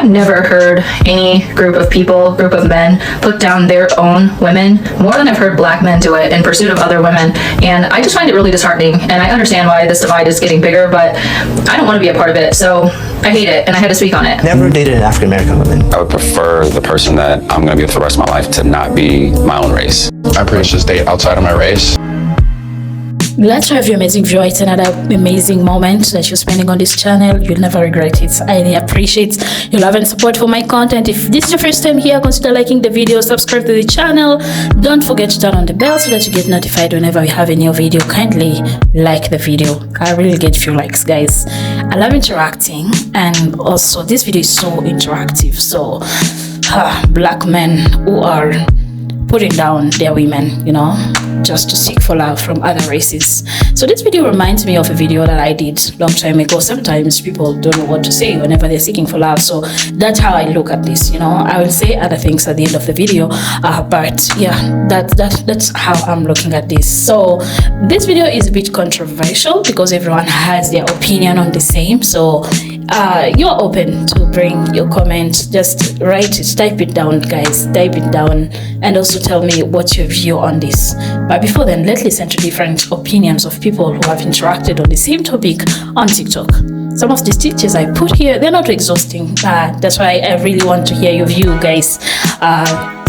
I've never heard any group of men put down their own women more than I've heard black men do it in pursuit of other women. And I just find it really disheartening. And I understand why this divide is getting bigger, but I don't want to be a part of it. So I hate it, and I had to speak on it. Never dated an African-American woman. I would prefer the person that I'm going to be with for the rest of my life to not be my own race. I pretty much just date outside of my race. Glad to have you, amazing viewer. It's another amazing moment that you're spending on this channel. You'll never regret it. I really appreciate your love and support for my content. If this is your first time here, consider liking the video, subscribe to the channel. Don't forget to turn on the bell so that you get notified whenever we have a new video. Kindly like the video. I really get a few likes, guys. I love interacting, and also this video is so interactive. So black men who are putting down their women, you know, just to seek for love from other races. So this video reminds me of a video that I did long time ago. Sometimes people don't know what to say whenever they're seeking for love. So that's how I look at this, you know. I will say other things at the end of the video, but yeah, that's how I'm looking at this. So this video is a bit controversial because everyone has their opinion on the same. So you're open to bring your comments. Just write it, type it down, guys, type it down, and also tell me what's your view on this. But before then, let's listen to different opinions of people who have interacted on the same topic on TikTok. Some of these teachers I put here, they're not exhausting. That's why I really want to hear your view, guys.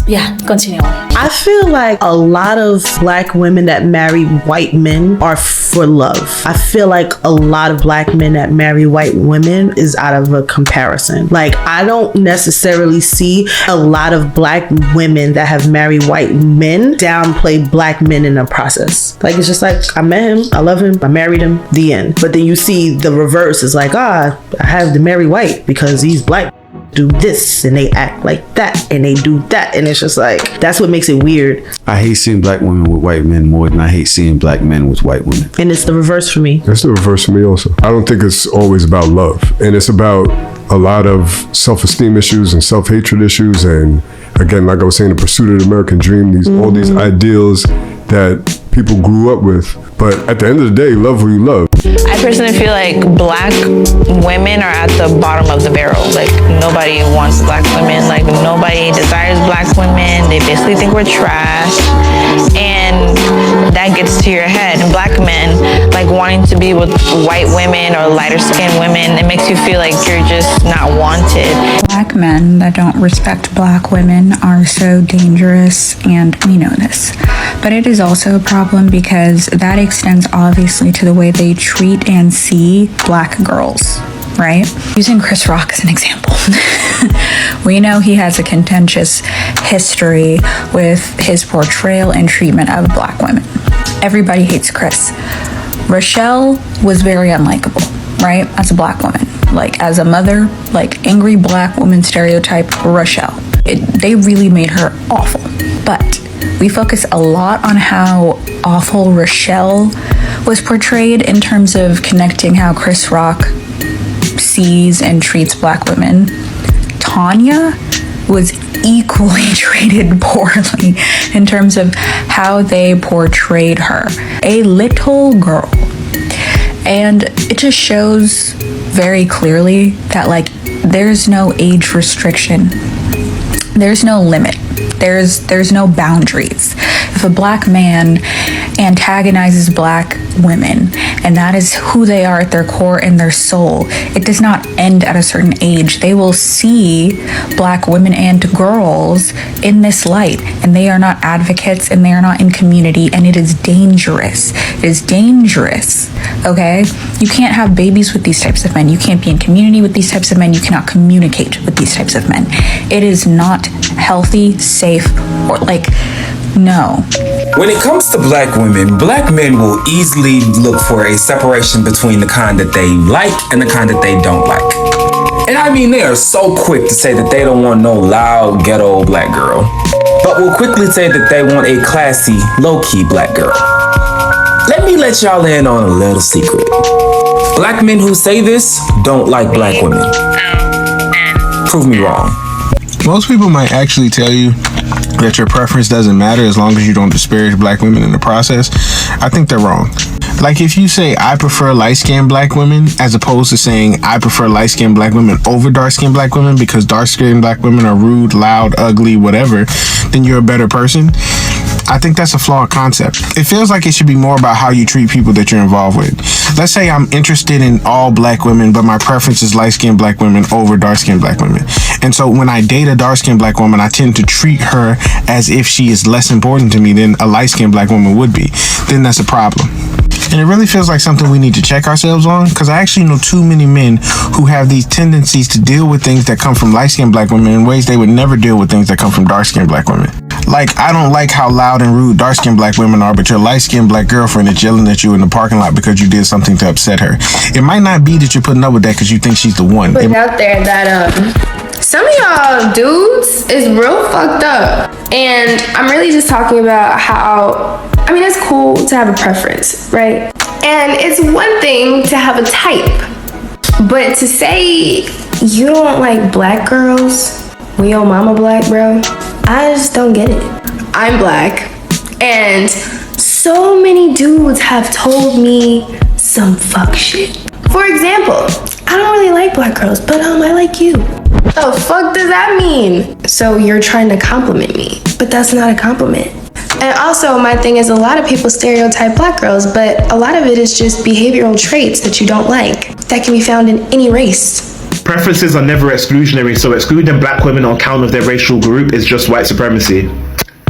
Yeah, continue on. I feel like a lot of black women that marry white men are for love. I feel like a lot of black men that marry white women is out of a comparison. Like, I don't necessarily see a lot of black women that have married white men downplay black men in the process. Like, it's just like, I met him, I love him, I married him, the end. But then you see the reverse. It's like, I have to marry white because he's black. Do this and they act like that and they do that, and it's just like, that's what makes it weird. I hate seeing black women with white men more than I hate seeing black men with white women. And it's the reverse for me. It's the reverse for me also. I don't think it's always about love, and it's about a lot of self-esteem issues and self-hatred issues, and again, like I was saying, the pursuit of the American dream, all these ideals that people grew up with. But at the end of the day, love who you love. I personally feel like black women are at the bottom of the barrel. Like, nobody wants black women. Like, nobody desires black women. They basically think we're trash. And that gets to your head. And black men, like, wanting to be with white women or lighter skinned women, it makes you feel like you're just not wanted. Black men that don't respect black women are so dangerous, and we know this. But it is also a problem because that extends obviously to the way they treat and see black girls, right? Using Chris Rock as an example. We know he has a contentious history with his portrayal and treatment of black women. Everybody hates Chris. Rochelle was very unlikable, right? As a black woman. Like, as a mother, like, angry black woman stereotype, Rochelle. They really made her awful. But we focus a lot on how awful Rochelle was portrayed in terms of connecting how Chris Rock sees and treats black women. Tanya was equally treated poorly in terms of how they portrayed her. A little girl. And it just shows very clearly that, like, there's no age restriction. There's no limit. There's no boundaries. If a black man antagonizes black women, and that is who they are at their core and their soul, it does not end at a certain age. They will see black women and girls in this light, and they are not advocates, and they are not in community, and it is dangerous. It is dangerous, okay? You can't have babies with these types of men. You can't be in community with these types of men. You cannot communicate with these types of men. It is not healthy, safe, or like, no. When it comes to black women, black men will easily look for a separation between the kind that they like and the kind that they don't like. And I mean, they are so quick to say that they don't want no loud, ghetto black girl, but will quickly say that they want a classy, low-key black girl. Let me let y'all in on a little secret. Black men who say this don't like black women. Prove me wrong. Most people might actually tell you that your preference doesn't matter as long as you don't disparage black women in the process. I think they're wrong. Like if you say I prefer light-skinned black women as opposed to saying I prefer light-skinned black women over dark-skinned black women because dark-skinned black women are rude, loud, ugly, whatever, then you're a better person. I think that's a flawed concept. It feels like it should be more about how you treat people that you're involved with. Let's say I'm interested in all black women, but my preference is light-skinned black women over dark-skinned black women. And so when I date a dark-skinned black woman, I tend to treat her as if she is less important to me than a light-skinned black woman would be. Then that's a problem. And it really feels like something we need to check ourselves on, because I actually know too many men who have these tendencies to deal with things that come from light-skinned black women in ways they would never deal with things that come from dark-skinned black women. Like, I don't like how loud and rude dark-skinned black women are, but your light-skinned black girlfriend is yelling at you in the parking lot because you did something to upset her. It might not be that you're putting up with that because you think she's the one. Putting out there that some of y'all dudes is real fucked up. And I'm really just talking about how, I mean, it's cool to have a preference, right? And it's one thing to have a type, but to say you don't like black girls when your mama black, bro, I just don't get it. I'm black, and so many dudes have told me some fuck shit. For example, I don't really like black girls, but I like you. The fuck does that mean? So you're trying to compliment me, but that's not a compliment. And also, my thing is, a lot of people stereotype black girls, but a lot of it is just behavioral traits that you don't like that can be found in any race. Preferences are never exclusionary, so excluding black women on account of their racial group is just white supremacy.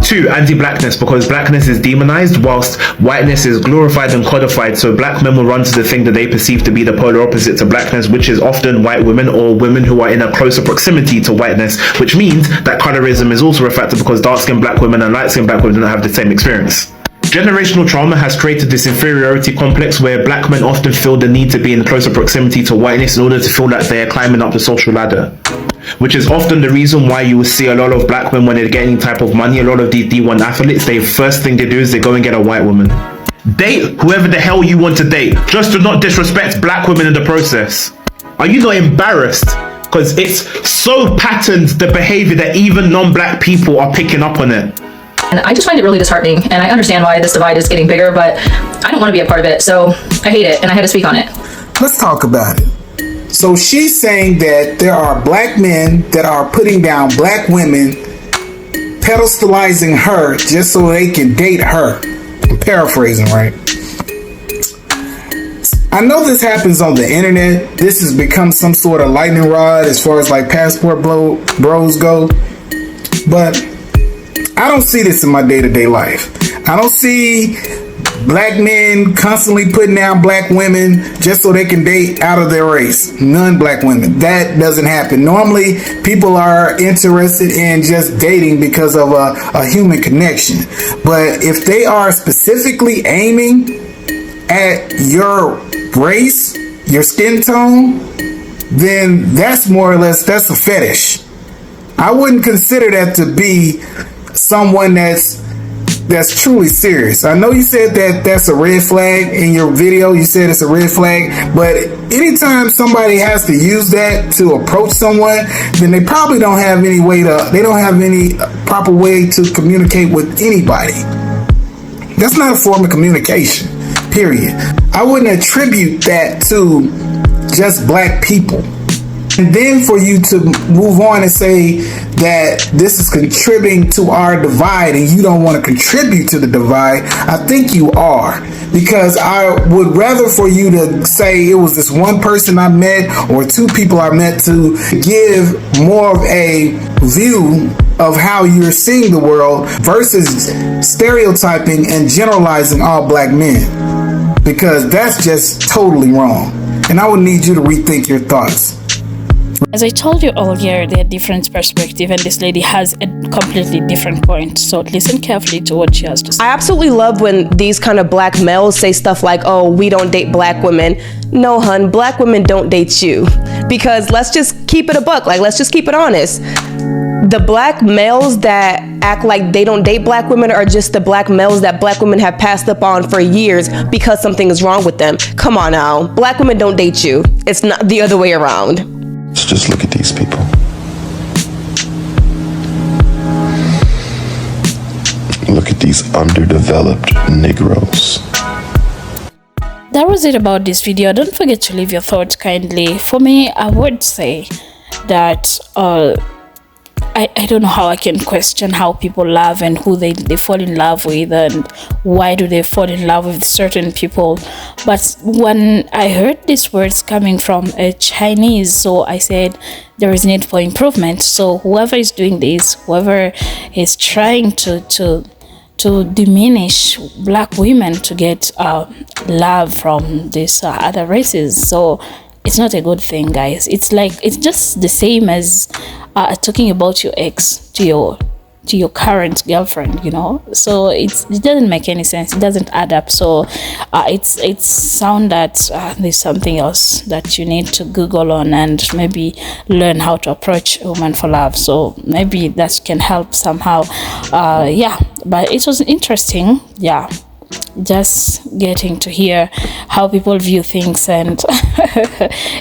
2, anti-blackness, because blackness is demonized whilst whiteness is glorified and codified, so black men will run to the thing that they perceive to be the polar opposite to blackness, which is often white women or women who are in a closer proximity to whiteness, which means that colorism is also a factor because dark-skinned black women and light-skinned black women don't have the same experience. Generational trauma has created this inferiority complex where black men often feel the need to be in closer proximity to whiteness in order to feel like they're climbing up the social ladder, which is often the reason why you will see a lot of black men when they get any type of money. A lot of these D1 athletes, the first thing they do is they go and get a white woman. Date whoever the hell you want to date, just to not disrespect black women in the process. Are you not embarrassed? Because it's so patterned, the behavior, that even non-black people are picking up on it. And I just find it really disheartening, and I understand why this divide is getting bigger, but I don't want to be a part of it, so I hate it, and I had to speak on it. Let's talk about it. So she's saying that there are black men that are putting down black women, pedestalizing her just so they can date her. I'm paraphrasing, right? I know this happens on the internet. This has become some sort of lightning rod as far as like passport bros go, but I don't see this in my day-to-day life. I don't see black men constantly putting down black women just so they can date out of their race. Non-black women. That doesn't happen. Normally, people are interested in just dating because of a human connection. But if they are specifically aiming at your race, your skin tone, then that's more or less, that's a fetish. I wouldn't consider that to be someone that's truly serious. I know you said that that's a red flag in your video. You said it's a red flag, but anytime somebody has to use that to approach someone, then they probably don't have any proper way to communicate with anybody. That's not a form of communication, period. I wouldn't attribute that to just black people. And then for you to move on and say that this is contributing to our divide and you don't want to contribute to the divide, I think you are. Because I would rather for you to say it was this one person I met or two people I met to give more of a view of how you're seeing the world versus stereotyping and generalizing all black men. Because that's just totally wrong. And I would need you to rethink your thoughts. As I told you earlier, there are different perspectives, and this lady has a completely different point. So listen carefully to what she has to say. I absolutely love when these kind of black males say stuff like, oh, we don't date black women. No, hun, black women don't date you. Because let's just keep it a buck. Like, let's just keep it honest. The black males that act like they don't date black women are just the black males that black women have passed up on for years because something is wrong with them. Come on now. Black women don't date you. It's not the other way around. Let's just look at these people. Look at these underdeveloped Negroes. that was it about this video. Don't forget to leave your thoughts kindly. For me, I would say that I don't know how I can question how people love and who they fall in love with, and why do they fall in love with certain people. But when I heard these words coming from a Chinese, so I said there is need for improvement. So whoever is doing this, whoever is trying to diminish black women to get love from these other races, so it's not a good thing, guys. It's just the same as talking about your ex to your current girlfriend, you know. So it doesn't make any sense. It doesn't add up. So it's sound that there's something else that you need to Google on and maybe learn how to approach a woman for love. So maybe that can help somehow. Yeah, but it was interesting. Yeah, just getting to hear how people view things, and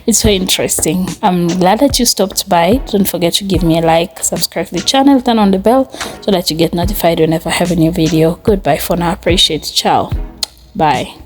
it's so interesting. I'm glad that you stopped by. Don't forget to give me a like, subscribe to the channel, turn on the bell so that you get notified whenever I have a new video. Goodbye for now. Appreciate it. Ciao. Bye.